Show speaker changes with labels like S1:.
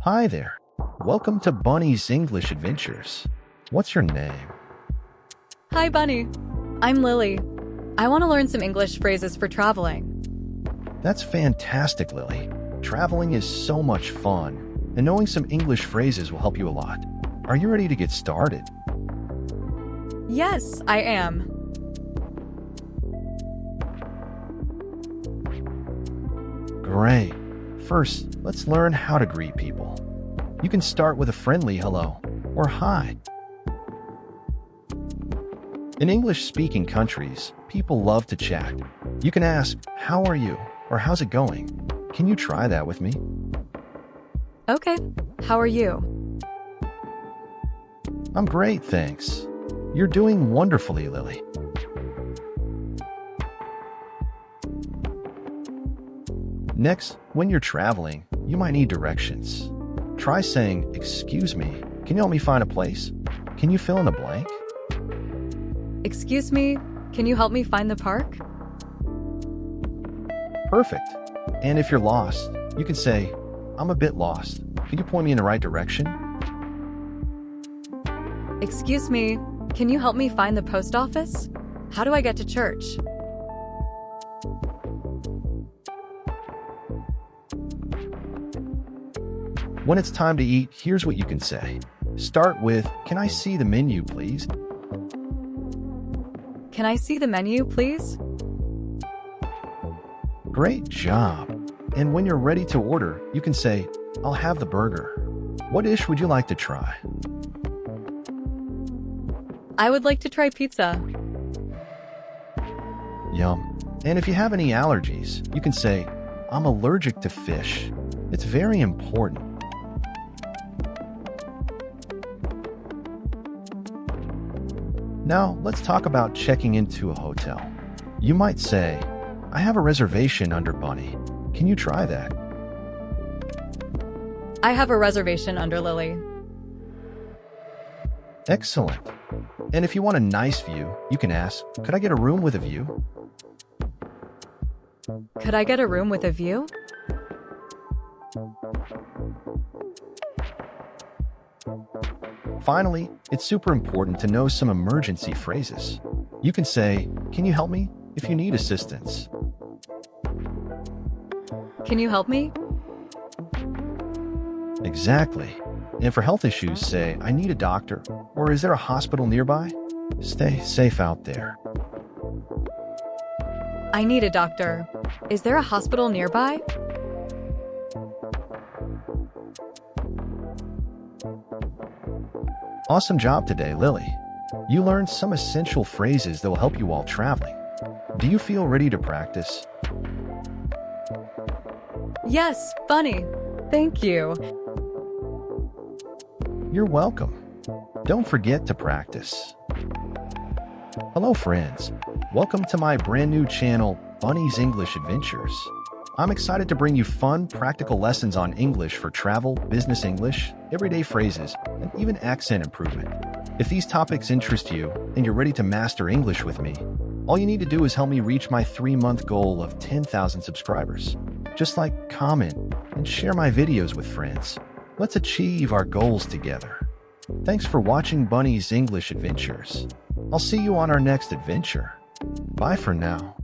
S1: Hi there. Welcome to Bunny's English Adventures. What's your name?
S2: Hi, Bunny. I'm Lily. I want to learn some English phrases for traveling.
S1: That's fantastic, Lily. Traveling is so much fun, and knowing some English phrases will help you a lot. Are you ready to get started?
S2: Yes, I am.
S1: Great. First, let's learn how to greet people. You can start with a friendly hello or hi. In English-speaking countries, people love to chat. You can ask, "How are you?" or "How's it going?" Can you try that with me?
S2: Okay, how are you?
S1: I'm great, thanks. You're doing wonderfully, Lily. Next, when you're traveling, you might need directions. Try saying, "Excuse me, can you help me find a place?" Can you fill in the blank?
S2: Excuse me, can you help me find the park?
S1: Perfect. And if you're lost, you can say, "I'm a bit lost. Can you point me in the right direction?"
S2: Excuse me, can you help me find the post office? How do I get to church?
S1: When it's time to eat, here's what you can say. Start with, "Can I see the menu, please?"
S2: Can I see the menu, please?
S1: Great job. And when you're ready to order, you can say, "I'll have the burger. What dish would you like to try?"
S2: I would like to try pizza.
S1: Yum. And if you have any allergies, you can say, "I'm allergic to fish." It's very important. Now, let's talk about checking into a hotel. You might say, "I have a reservation under Bunny. Can you try that?"
S2: I have a reservation under Lily.
S1: Excellent. And if you want a nice view, you can ask, "Could I get a room with a view?"
S2: Could I get a room with a view?
S1: Finally, it's super important to know some emergency phrases. You can say, "Can you help me?" if you need assistance.
S2: Can you help me?
S1: Exactly. And for health issues, say, "I need a doctor," or "Is there a hospital nearby?" Stay safe out there.
S2: I need a doctor. Is there a hospital nearby?
S1: Awesome job today, Lily. You learned some essential phrases that will help you while traveling. Do you feel ready to practice?
S2: Yes, Bunny. Thank you.
S1: You're welcome. Don't forget to practice. Hello, friends. Welcome to my brand new channel, Bunny's English Adventures. I'm excited to bring you fun, practical lessons on English for travel, business English, everyday phrases, and even accent improvement. If these topics interest you and you're ready to master English with me, all you need to do is help me reach my 3-month goal of 10,000 subscribers. Just like, comment, and share my videos with friends. Let's achieve our goals together. Thanks for watching Bunny's English Adventures. I'll see you on our next adventure. Bye for now.